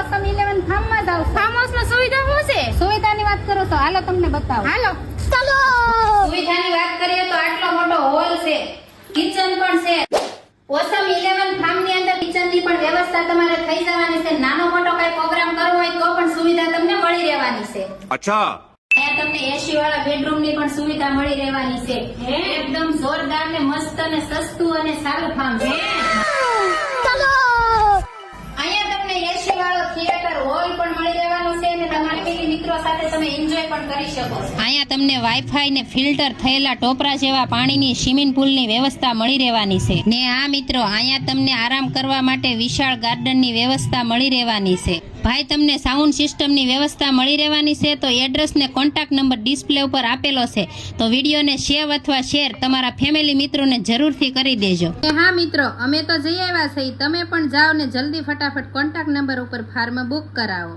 ઓસમ 11 farm માં જાવ. Farm house માં સુવિધા શું છે? સુવિધાની વાત કરો છો, હાલો તમને બતાવો. હાલો ચાલો. સુવિધાની વાત કરીએ તો આટલો મોટો હોલ છે, કિચન પણ છે. ઓસમ 11 ફાર્મ ની અંદર કિચન ની પણ વ્યવસ્થા તમારે થઈ જવાની છે. નાનો મોટો કઈ પ્રોગ્રામ કરવો હોય તો પણ સુવિધા તમને મળી રહેવાની છે. અચ્છા, અહીંયા તમને એસી વાળા બેડરૂમ ની પણ સુવિધા મળી રહેવાની છે. એકદમ જોરદાર ને મસ્ત અને સસ્તું અને સારું ફાર્મ છે. ચાલો. અહીંયા તમને એસી વાળો થિયેટર હોલ પણ મળી રહેવાનો છે અને તમારા ફેમિલી મિત્રો સાથે તમે એન્જોય પણ કરી શકો છો. અહીંયા તમને વાઈફાઈ ને ફિલ્ટર થયેલા ટોપરા જેવા પાણીની સ્વિમિંગ પુલ ની વ્યવસ્થા મળી રહેવાની છે. ને આ મિત્રો અહીંયા તમને આરામ કરવા માટે વિશાળ ગાર્ડન ની વ્યવસ્થા મળી રહેવાની છે. ભાઈ તમને સાઉન્ડ સિસ્ટમ ની વ્યવસ્થા મળી રહેવાની છે. તો એડ્રેસ ને કોન્ટેક્ટ નંબર ડિસ્પ્લે ઉપર આપેલો છે, તો વિડીયોને સેવ અથવા શેર તમારા ફેમિલી મિત્રોને જરૂરથી કરી દેજો. હા મિત્રો, અમે તો જઈ આવ્યા છીએ, તમે પણ જાઓ ને જલ્દી ફટાફટ કોન્ટેક્ટ નંબર ઉપર ફાર્મ બુક કરાવો.